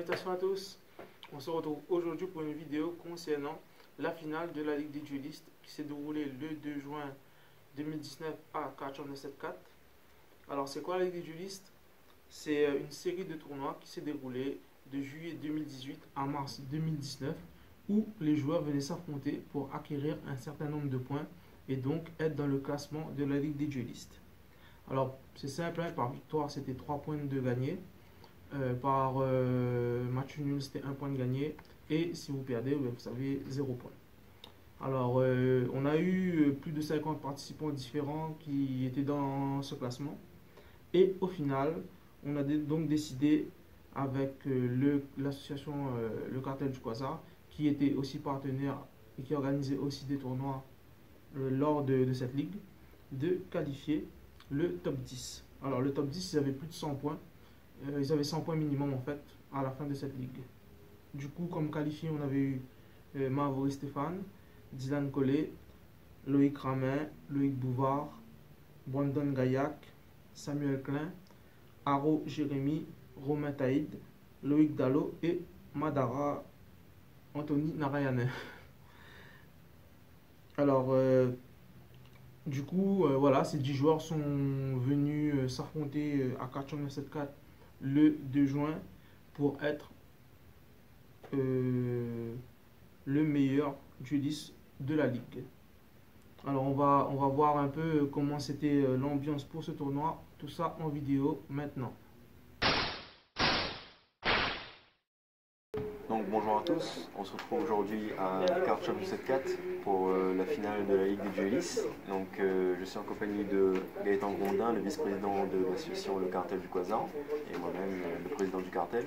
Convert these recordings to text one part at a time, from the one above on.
Salutations à tous, on se retrouve aujourd'hui pour une vidéo concernant la finale de la Ligue des Duelistes qui s'est déroulée le 2 juin 2019 à Karchon 74. Alors c'est quoi la Ligue des Duelistes? C'est une série de tournois qui s'est déroulée de juillet 2018 à mars 2019 où les joueurs venaient s'affronter pour acquérir un certain nombre de points et donc être dans le classement de la Ligue des Duelistes. Alors c'est simple, hein, par victoire c'était 3 points de gagné. Par match nul, c'était 1 point de gagné. Et si vous perdez, vous savez, 0 point. Alors, on a eu plus de 50 participants différents qui étaient dans ce classement. Et au final, on a donc décidé avec l'association Le Cartel du Quasar, qui était aussi partenaire et qui organisait aussi des tournois lors de cette ligue, de qualifier le top 10. Alors, le top 10, ils avaient plus de 100 points. Ils avaient 100 points minimum en fait à la fin de cette ligue. Du coup, comme qualifié, on avait eu Mavori Stéphane, Dylan Collet, Loïc Ramin, Loïc Bouvard, Brandon Gaillac, Samuel Klein, Haro Jérémy, Romain Taïd, Loïc Dallot et Madara Anthony Narayanen. Alors, du coup, voilà, ces 10 joueurs sont venus s'affronter à Karchon 74 le 2 juin pour être le meilleur dueliste de la ligue. Alors on va voir un peu comment c'était l'ambiance pour ce tournoi, tout ça en vidéo maintenant. Donc bonjour à tous, on se retrouve aujourd'hui à Karchon 74 pour la finale de la Ligue des Duelistes. Donc je suis en compagnie de Gaëtan Grondin, le vice-président de l'association Le Cartel du Quasar, et moi-même le président du cartel.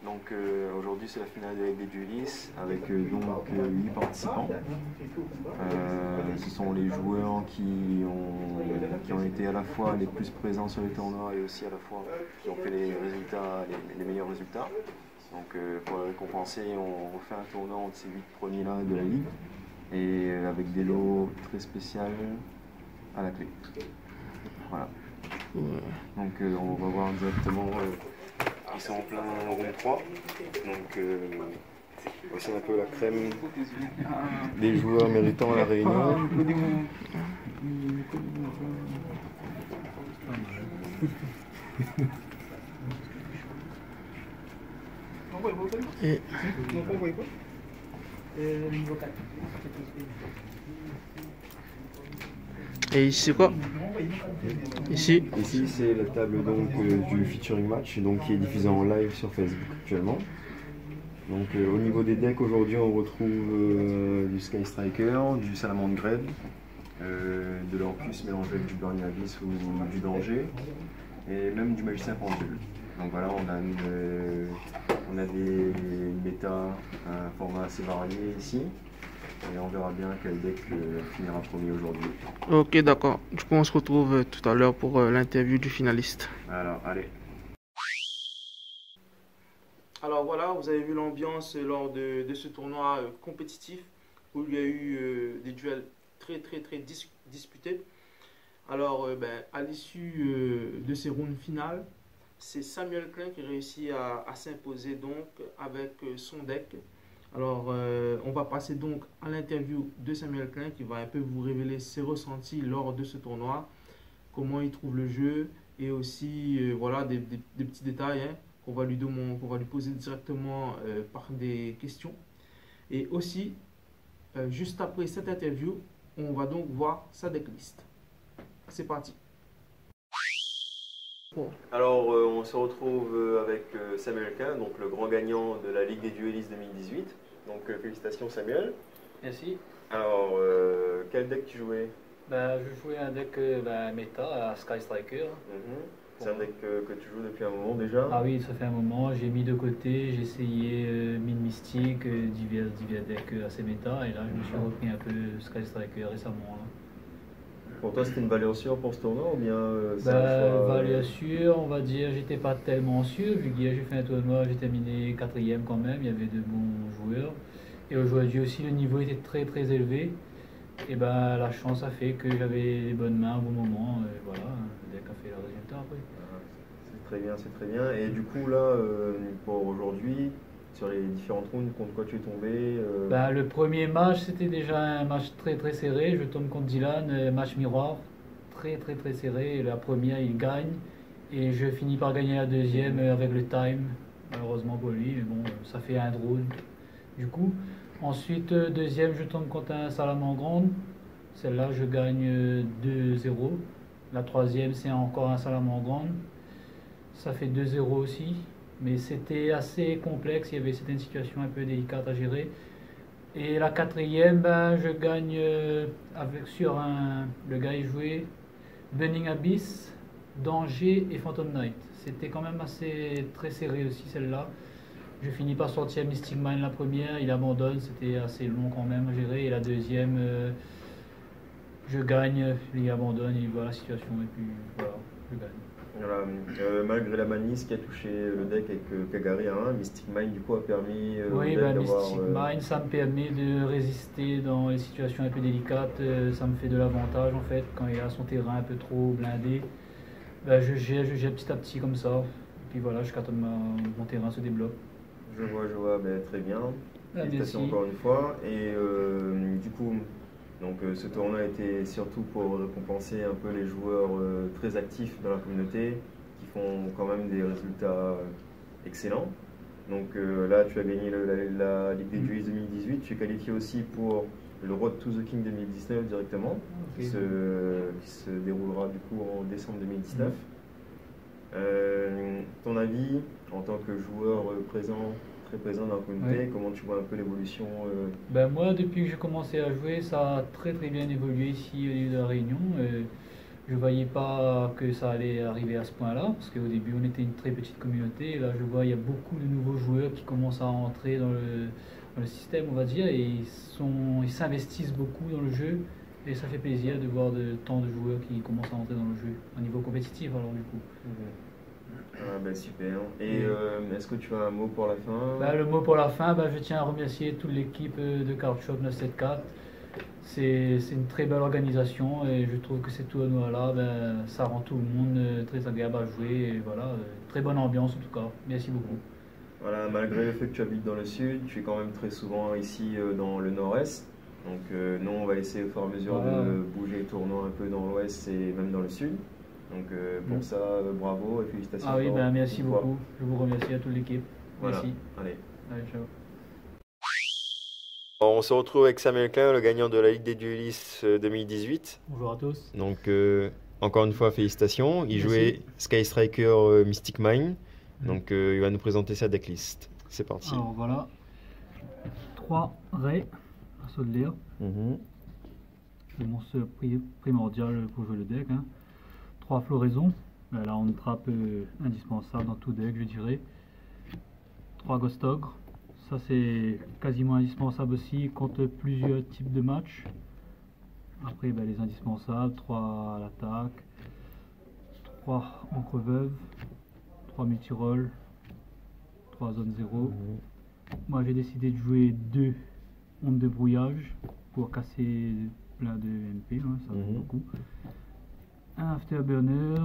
Donc aujourd'hui c'est la finale de la Ligue des Duelistes avec donc 8 participants. Ce sont les joueurs qui ont été à la fois les plus présents sur les tournois et aussi à la fois qui ont fait les meilleurs résultats. Donc pour les récompenser, on fait un tournoi entre ces 8 premiers là de la ligue et avec des lots très spéciaux à la clé. Voilà. Donc on va voir directement, ils sont en plein round 3. Donc voici un peu la crème des joueurs méritants à la réunion. Et ici c'est quoi? Ici C'est la table donc du featuring match donc, qui est diffusée en live sur Facebook actuellement. Donc au niveau des decks aujourd'hui on retrouve du Sky Striker, du Salamandre Grave, de l'Orcus mélangé avec du Burning Abyss ou du Danger et même du Magicien Pendule. Donc voilà, on a des méta, un format assez varié ici. Et on verra bien quel deck finira premier aujourd'hui. Ok, d'accord. Du coup, on se retrouve tout à l'heure pour l'interview du finaliste. Alors, allez. Alors voilà, vous avez vu l'ambiance lors de ce tournoi compétitif où il y a eu des duels très disputés. Alors, à l'issue de ces rounds finales, c'est Samuel Klein qui réussit à s'imposer donc avec son deck. Alors, on va passer donc à l'interview de Samuel Klein qui va un peu vous révéler ses ressentis lors de ce tournoi, comment il trouve le jeu et aussi voilà, des petits détails hein, qu'on va lui poser directement par des questions. Et aussi, juste après cette interview, on va donc voir sa decklist. C'est parti. Alors, on se retrouve avec Samuel Klein, donc le grand gagnant de la Ligue des Duelistes 2018. Donc, félicitations Samuel. Merci. Alors, quel deck tu jouais? Je jouais un deck méta à Sky Striker. C'est un deck que tu joues depuis un moment déjà? Ah oui, ça fait un moment. J'ai mis de côté, j'ai essayé Mine Mystique, divers decks assez méta. Et là, je me suis repris un peu Sky Striker récemment. Là. Pour toi, c'était une valeur sûre pour ce tournoi ou bien valeur sûre, on va dire, j'étais pas tellement sûr, vu qu'hier j'ai fait un tournoi, j'ai terminé 4e quand même, il y avait de bons joueurs. Et aujourd'hui aussi, le niveau était très élevé. Et la chance a fait que j'avais les bonnes mains au bon moment, et voilà, le deck a fait le résultat après. très bien, c'est très bien. Et du coup, là, pour aujourd'hui, sur les différentes rounds, contre quoi tu es tombé Bah, le premier match, c'était déjà un match très très serré. Je tombe contre Dylan, match miroir, très très très serré. Et la première, il gagne. Et je finis par gagner la deuxième avec le time, malheureusement pour lui. Mais bon, ça fait un drone. Du coup, ensuite, deuxième, je tombe contre un Salamandre. Celle-là, je gagne 2-0. La troisième, c'est encore un Salamandre. Ça fait 2-0 aussi. Mais c'était assez complexe. C'était une situation un peu délicate à gérer. Et la quatrième, ben, je gagne sur un. Le gars, il jouait Burning Abyss, Danger et Phantom Knight. C'était quand même assez très serré aussi celle-là. Je finis par sortir Mystic Mine la première, il abandonne, c'était assez long quand même à gérer. Et la deuxième, je gagne, il abandonne, il voit la situation et puis voilà, je gagne. Voilà, malgré la malice qui a touché le deck avec Kagari à 1, Mystic Mine du coup a permis oui, au deck ben, d'avoir... Mystic Mine, ça me permet de résister dans les situations un peu délicates. Ça me fait de l'avantage en fait quand il a son terrain un peu trop blindé. Ben, je gère petit à petit comme ça. Et puis voilà, jusqu'à temps que mon terrain se débloque. Je vois, ben, très bien. Félicitations Merci. encore une fois. Et du coup, donc, ce tournoi était surtout pour récompenser un peu les joueurs très actifs dans la communauté, qui font quand même des résultats excellents. Donc là, tu as gagné la Ligue des Duelistes 2018, tu es qualifié aussi pour le Road to the King 2019 directement, qui se déroulera du coup en décembre 2019. Ton avis en tant que joueur très présent dans la communauté, comment tu vois un peu l'évolution Ben moi, depuis que j'ai commencé à jouer, ça a très très bien évolué ici au niveau de la Réunion. Je ne voyais pas que ça allait arriver à ce point-là, parce qu'au début on était une très petite communauté, et là je vois il y a beaucoup de nouveaux joueurs qui commencent à entrer dans le système, on va dire, et ils s'investissent beaucoup dans le jeu, et ça fait plaisir de voir tant de joueurs qui commencent à entrer dans le jeu, au niveau compétitif alors du coup. Ah, ben, super. Et est-ce que tu as un mot pour la fin? Ben, le mot pour la fin, ben, je tiens à remercier toute l'équipe de Card Shop 974. C'est une très belle organisation et je trouve que ces tournois-là, ben, ça rend tout le monde très agréable à jouer. Et voilà, très bonne ambiance en tout cas. Merci beaucoup. Voilà, malgré le fait que tu habites dans le sud, tu es quand même très souvent ici dans le nord-est. Donc nous, on va essayer au fur et à mesure de bouger les tournois un peu dans l'ouest et même dans le sud. Donc pour ça, bravo et félicitations. Ah oui, ben, merci beaucoup. Je vous remercie à toute l'équipe. Voilà. Merci. Allez, ciao. On se retrouve avec Samuel Klein, le gagnant de la Ligue des Duelistes 2018. Bonjour à tous. Donc encore une fois, félicitations. Il Merci. jouait Sky Striker Mystic Mine. Donc il va nous présenter sa decklist. C'est parti. Alors voilà, 3 Ray, assaut de l'air. Le monstre primordial pour jouer le deck. 3 floraisons. Là on trappe indispensable dans tout deck, je dirais. 3 Ghost Ogre. Ça c'est quasiment indispensable aussi contre plusieurs types de matchs. Après les indispensables, 3 à l'attaque, 3 encre veuve, 3 multirolls, 3 zones 0. Moi j'ai décidé de jouer 2 ondes de brouillage pour casser plein de MP, ça fait beaucoup. Un afterburner,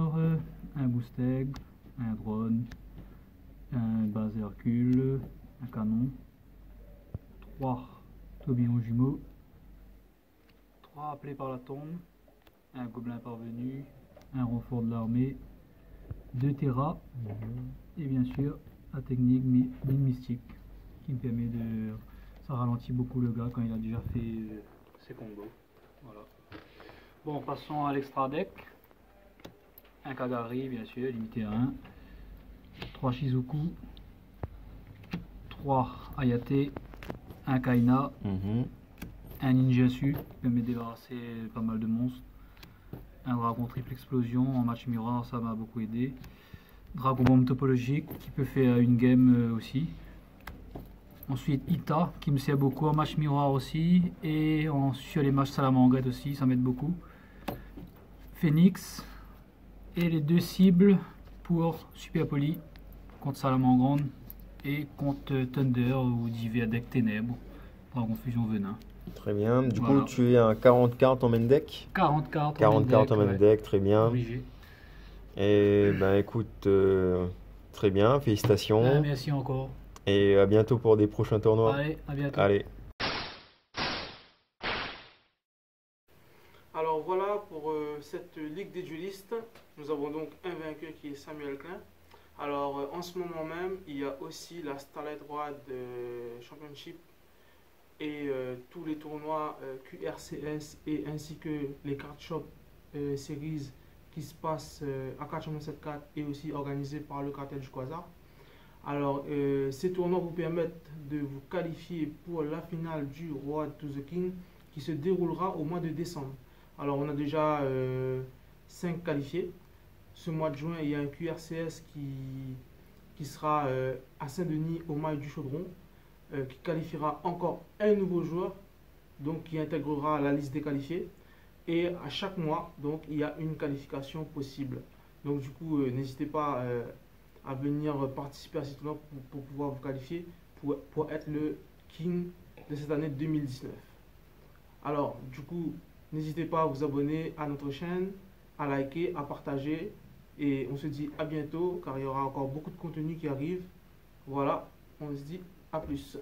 un boost egg, un drone, un base Hercule, un canon, 3 tourbillons jumeaux, 3 appelés par la tombe, un gobelin parvenu, un renfort de l'armée, 2 terras et bien sûr la technique mine mystique qui me permet de... ça ralentit beaucoup le gars quand il a déjà fait ses combos. Voilà. Bon, passons à l'extra deck. Un Kagari bien sûr, limité à 1, 3 Shizuku, 3 Ayate, un Kaina, un Ninjasu qui permet de débarrasser pas mal de monstres, un dragon triple explosion en match miroir, ça m'a beaucoup aidé, dragon bombe topologique qui peut faire une game aussi, ensuite Ita qui me sert beaucoup en match miroir aussi et sur les matchs salamandrette aussi, ça m'aide beaucoup, Phoenix et les 2 cibles pour Super Poly contre Salamandre et contre Thunder ou divers deck ténèbres, dragon fusion venin. Très bien, du coup tu es à 40 cartes en main deck. 40 cartes. 40 cartes en main deck, très bien. Obligé. Et ben écoute, très bien, félicitations. Merci encore. Et à bientôt pour des prochains tournois. Allez, à bientôt. Allez. Alors voilà pour cette Ligue des duellistes. Nous avons donc un vainqueur qui est Samuel Klein. Alors en ce moment même, il y a aussi la Starlight Road Championship et tous les tournois QRCS et ainsi que les Card Shop Series qui se passent à Card Champion 7-4 et aussi organisés par le cartel du Quasar. Alors ces tournois vous permettent de vous qualifier pour la finale du Road to the King qui se déroulera au mois de décembre. Alors on a déjà 5 qualifiés. Ce mois de juin, il y a un QRCS qui sera à Saint-Denis au Mail du Chaudron, qui qualifiera encore un nouveau joueur, donc qui intégrera la liste des qualifiés. Et à chaque mois, donc, il y a une qualification possible. Donc du coup, n'hésitez pas à venir participer à ces tournois pour pouvoir vous qualifier, pour être le King de cette année 2019. Alors, du coup, n'hésitez pas à vous abonner à notre chaîne, à liker, à partager. Et on se dit à bientôt car il y aura encore beaucoup de contenu qui arrive. Voilà, on se dit à plus.